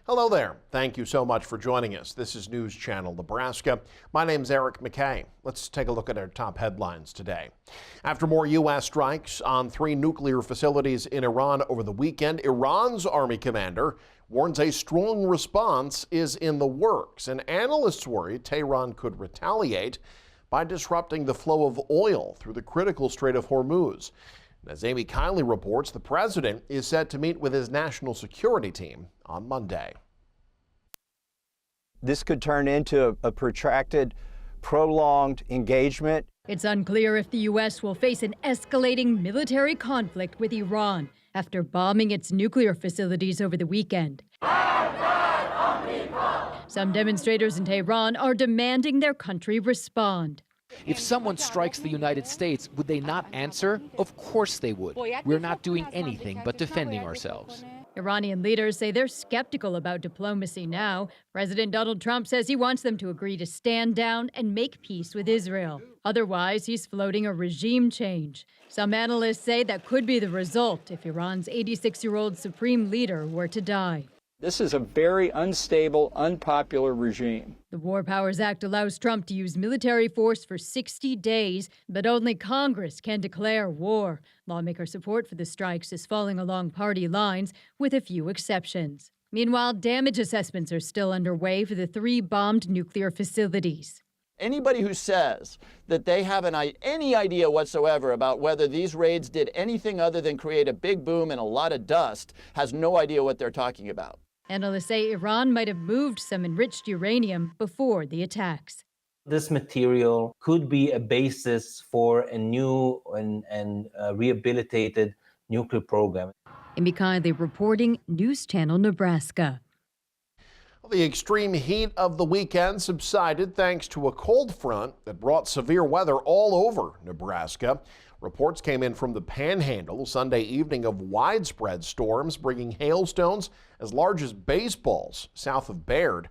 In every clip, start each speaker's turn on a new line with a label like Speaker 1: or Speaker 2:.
Speaker 1: Hello there. Thank you so much for joining us. This is News Channel Nebraska. My name's Eric McKay. Let's take a look at our top headlines today. After more U.S. strikes on 3 nuclear facilities in Iran over the weekend, Iran's army commander warns a strong response is in the works, and analysts worry Tehran could retaliate by disrupting the flow of oil through the critical Strait of Hormuz. As Amy Kiley reports, the president is set to meet with his national security team on Monday.
Speaker 2: This could turn into a protracted, prolonged engagement.
Speaker 3: It's unclear if the U.S. will face an escalating military conflict with Iran after bombing its nuclear facilities over the weekend. Some demonstrators in Tehran are demanding their country respond.
Speaker 4: If someone strikes the United States, would they not answer? Of course they would. We're not doing anything but defending ourselves.
Speaker 3: Iranian leaders say they're skeptical about diplomacy now. President Donald Trump says he wants them to agree to stand down and make peace with Israel. Otherwise, he's floating a regime change. Some analysts say that could be the result if Iran's 86-year-old supreme leader were to die.
Speaker 2: This is a very unstable, unpopular regime.
Speaker 3: The War Powers Act allows Trump to use military force for 60 days, but only Congress can declare war. Lawmaker support for the strikes is falling along party lines, with a few exceptions. Meanwhile, damage assessments are still underway for the 3 bombed nuclear facilities.
Speaker 5: Anybody who says that they have any idea whatsoever about whether these raids did anything other than create a big boom and a lot of dust has no idea what they're talking about.
Speaker 3: Analysts say Iran might have moved some enriched uranium before the attacks.
Speaker 6: This material could be a basis for a new and rehabilitated nuclear program.
Speaker 3: Amy Kiley reporting, News Channel Nebraska.
Speaker 1: The extreme heat of the weekend subsided thanks to a cold front that brought severe weather all over Nebraska. Reports came in from the Panhandle Sunday evening of widespread storms, bringing hailstones as large as baseballs south of Baird.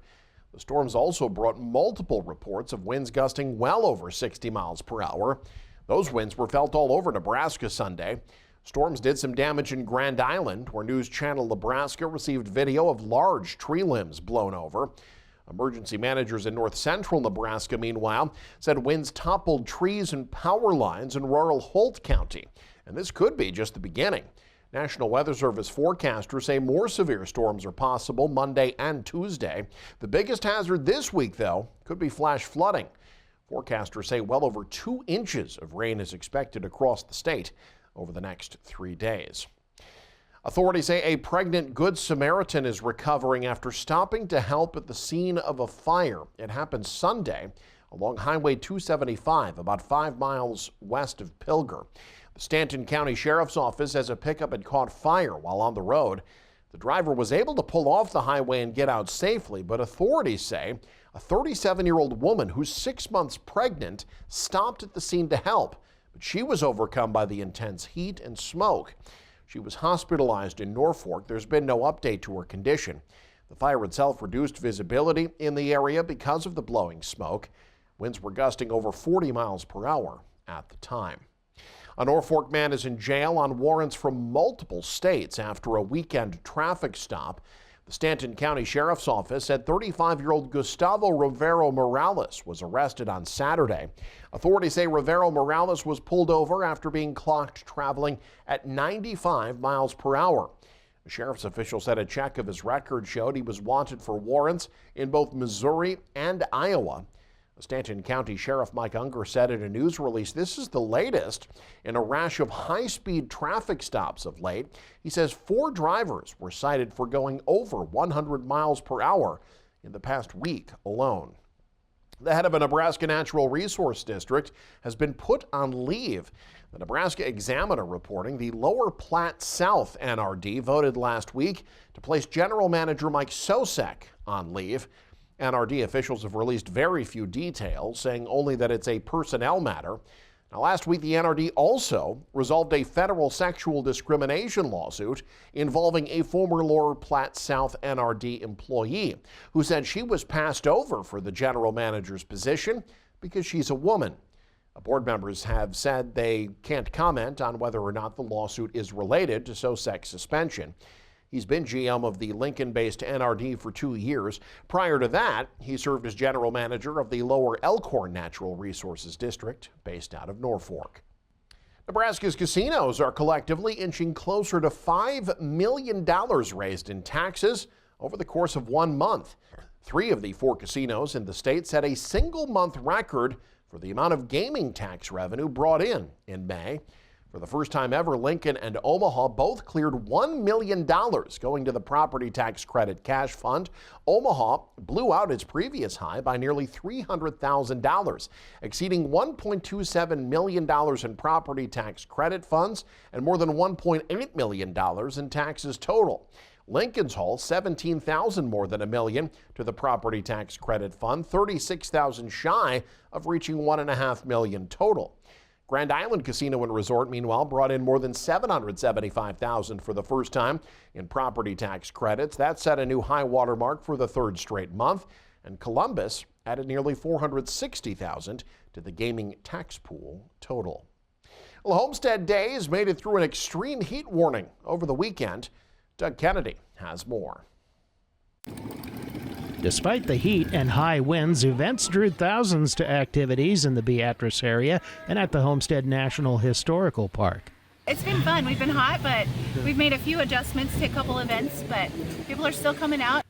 Speaker 1: The storms also brought multiple reports of winds gusting well over 60 miles per hour. Those winds were felt all over Nebraska Sunday. Storms did some damage in Grand Island, where News Channel Nebraska received video of large tree limbs blown over. Emergency managers in north central Nebraska, meanwhile, said winds toppled trees and power lines in rural Holt County. And this could be just the beginning. National Weather Service forecasters say more severe storms are possible Monday and Tuesday. The biggest hazard this week, though, could be flash flooding. Forecasters say well over 2 inches of rain is expected across the state over the next 3 days. Authorities say a pregnant Good Samaritan is recovering after stopping to help at the scene of a fire. It happened Sunday along Highway 275, about 5 miles west of Pilger. The Stanton County Sheriff's Office says a pickup had caught fire while on the road. The driver was able to pull off the highway and get out safely, but authorities say a 37-year-old woman who's 6 months pregnant stopped at the scene to help, but she was overcome by the intense heat and smoke. She was hospitalized in Norfolk. There's been no update to her condition. The fire itself reduced visibility in the area because of the blowing smoke. Winds were gusting over 40 miles per hour at the time. A Norfolk man is in jail on warrants from multiple states after a weekend traffic stop. The Stanton County Sheriff's Office said 35-year-old Gustavo Rivero Morales was arrested on Saturday. Authorities say Rivero Morales was pulled over after being clocked traveling at 95 miles per hour. A sheriff's official said a check of his record showed he was wanted for warrants in both Missouri and Iowa. Stanton County Sheriff Mike Unger said in a news release this is the latest in a rash of high-speed traffic stops of late. He says 4 drivers were cited for going over 100 miles per hour in the past week alone. The head of a Nebraska Natural Resource District has been put on leave. The Nebraska Examiner reporting the Lower Platte South NRD voted last week to place General Manager Mike Sosek on leave. NRD officials have released very few details, saying only that it's a personnel matter. Now, last week, the NRD also resolved a federal sexual discrimination lawsuit involving a former Lower Platte South NRD employee who said she was passed over for the general manager's position because she's a woman. Board members have said they can't comment on whether or not the lawsuit is related to Sosek's suspension. He's been GM of the Lincoln-based NRD for 2 years. Prior to that, he served as general manager of the Lower Elkhorn Natural Resources District, based out of Norfolk. Nebraska's casinos are collectively inching closer to $5 million raised in taxes over the course of 1 month. 3 of the 4 casinos in the state set a single-month record for the amount of gaming tax revenue brought in May. For the first time ever, Lincoln and Omaha both cleared $1 million going to the property tax credit cash fund. Omaha blew out its previous high by nearly $300,000, exceeding $1.27 million in property tax credit funds and more than $1.8 million in taxes total. Lincoln's hauled $17,000 more than $1 million to the property tax credit fund, $36,000 shy of reaching $1.5 million total. Grand Island Casino and Resort, meanwhile, brought in more than $775,000 for the first time in property tax credits. That set a new high water mark for the 3rd straight month. And Columbus added nearly $460,000 to the gaming tax pool total. Well, Homestead Days made it through an extreme heat warning over the weekend. Doug Kennedy has more.
Speaker 7: Despite the heat and high winds, events drew thousands to activities in the Beatrice area and at the Homestead National Historical Park.
Speaker 8: It's been fun. We've been hot, but we've made a few adjustments to a couple events, but people are still coming out.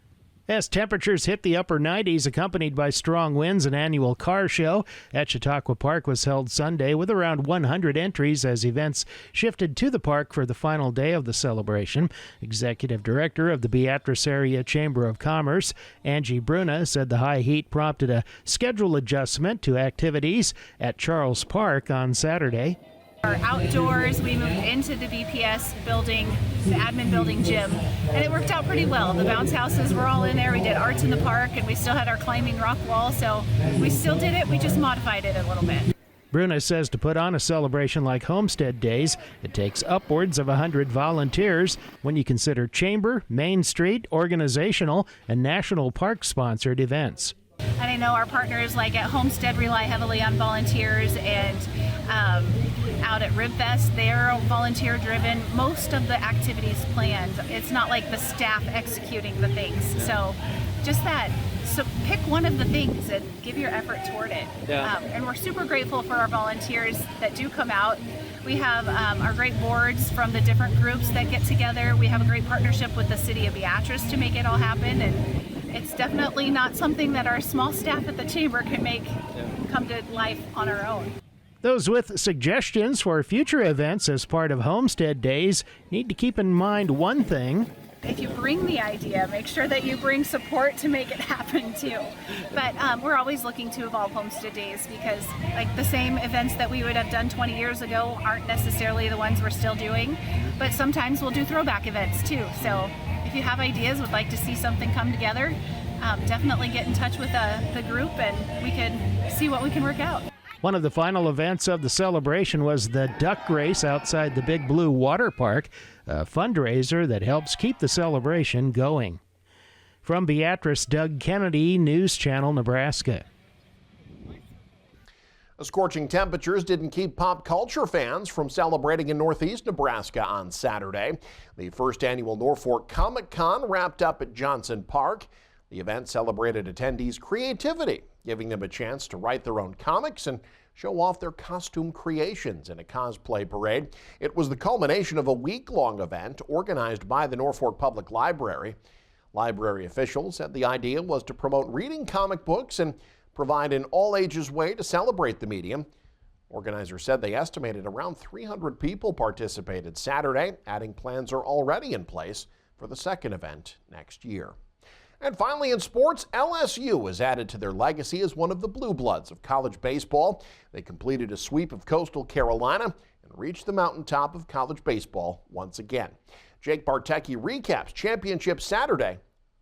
Speaker 7: As temperatures hit the upper 90s, accompanied by strong winds, an annual car show at Chautauqua Park was held Sunday with around 100 entries as events shifted to the park for the final day of the celebration. Executive Director of the Beatrice Area Chamber of Commerce, Angie Bruna, said the high heat prompted a schedule adjustment to activities at Charles Park on Saturday.
Speaker 8: Our outdoors, we moved into the BPS building, the admin building gym, and it worked out pretty well. The bounce houses were all in there. We did arts in the park, and we still had our climbing rock wall, so we still did it. We just modified it a little bit.
Speaker 7: Bruna says to put on a celebration like Homestead Days, it takes upwards of 100 volunteers when you consider chamber, Main Street, organizational, and national park-sponsored events.
Speaker 8: And I know our partners like at Homestead rely heavily on volunteers, and out at Ribfest, they're volunteer driven. Most of the activities planned, it's not like the staff executing the things. So just that, so pick one of the things and give your effort toward it. Yeah. And we're super grateful for our volunteers that do come out. We have our great boards from the different groups that get together. We have a great partnership with the city of Beatrice to make it all happen, and it's definitely not something that our small staff at the chamber can make come to life on our own.
Speaker 7: Those with suggestions for future events as part of Homestead Days need to keep in mind one thing.
Speaker 8: If you bring the idea, make sure that you bring support to make it happen too. But we're always looking to evolve Homestead Days because like the same events that we would have done 20 years ago aren't necessarily the ones we're still doing. But sometimes we'll do throwback events too. So if you have ideas, would like to see something come together, definitely get in touch with the group and we can see what we can work out.
Speaker 7: One of the final events of the celebration was the duck race outside the Big Blue Water Park, a fundraiser that helps keep the celebration going. From Beatrice, Doug Kennedy, News Channel, Nebraska.
Speaker 1: Scorching temperatures didn't keep pop culture fans from celebrating in Northeast Nebraska on Saturday. The first annual Norfolk Comic-Con wrapped up at Johnson Park. The event celebrated attendees' creativity, giving them a chance to write their own comics and show off their costume creations in a cosplay parade. It was the culmination of a week-long event organized by the Norfolk Public Library. Library officials said the idea was to promote reading comic books and provide an all-ages way to celebrate the medium. Organizers said they estimated around 300 people participated Saturday, adding plans are already in place for the second event next year. And finally in sports, LSU is added to their legacy as one of the blue bloods of college baseball. They completed a sweep of Coastal Carolina and reached the mountaintop of college baseball once again. Jake Bartecki recaps Championship Saturday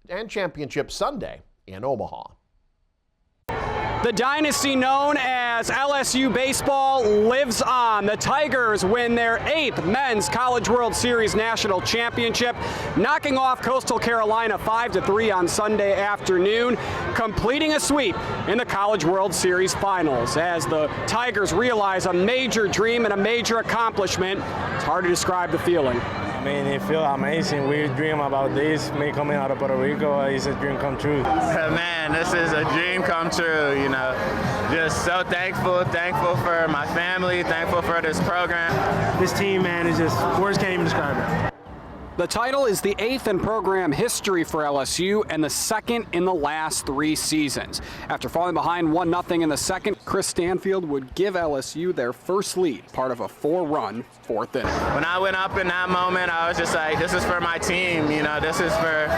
Speaker 1: and Championship Sunday in Omaha.
Speaker 9: The dynasty known as LSU baseball lives on. The Tigers win their 8th Men's College World Series National Championship, knocking off Coastal Carolina 5-3 on Sunday afternoon, completing a sweep in the College World Series Finals. As the Tigers realize a major dream and a major accomplishment, it's hard to describe the feeling.
Speaker 10: I mean, it feels amazing. We dream about this. Me coming out of Puerto Rico is a dream come true.
Speaker 11: Man, this is a dream come true, you know. Just so thankful for my family, thankful for this program.
Speaker 10: This team, man, is just, words can't even describe it.
Speaker 9: The title is the 8th in program history for LSU and the 2nd in the last 3 seasons. After falling behind 1-0 in the second, Chris Stanfield would give LSU their first lead, part of a 4-run 4th inning.
Speaker 11: When I went up in that moment, I was just like, this is for my team, you know, this is for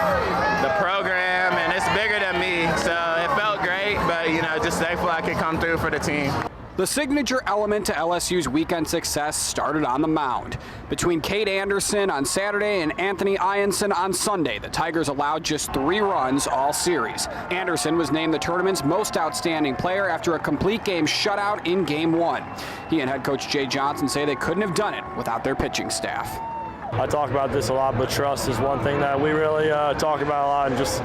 Speaker 11: the program, and it's bigger than me. So it felt great, but, you know, just thankful I could come through for the team.
Speaker 9: The signature element to LSU's weekend success started on the mound. Between Cade Anderson on Saturday and Anthony Ianson on Sunday, the Tigers allowed just 3 runs all series. Anderson was named the tournament's most outstanding player after a complete game shutout in Game 1. He and head coach Jay Johnson say they couldn't have done it without their pitching staff.
Speaker 10: I talk about this a lot, but trust is one thing that we really talk about a lot, and just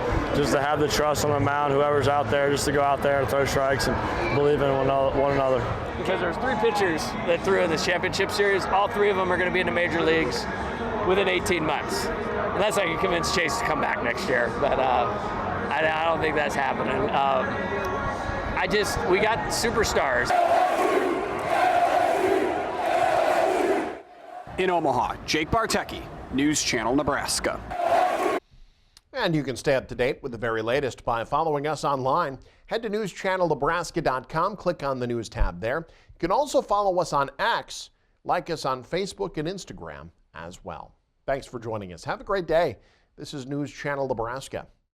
Speaker 10: to have the trust on the mound, whoever's out there, just to go out there and throw strikes and believe in one another.
Speaker 12: Because there's 3 pitchers that threw in this championship series. All 3 of them are going to be in the major leagues within 18 months. Unless I can convince Chase to come back next year, but I don't think that's happening. We got superstars.
Speaker 9: In Omaha, Jake Bartecki, News Channel Nebraska.
Speaker 1: And you can stay up to date with the very latest by following us online. Head to newschannelnebraska.com, click on the News tab there. You can also follow us on X, like us on Facebook and Instagram as well. Thanks for joining us. Have a great day. This is News Channel Nebraska.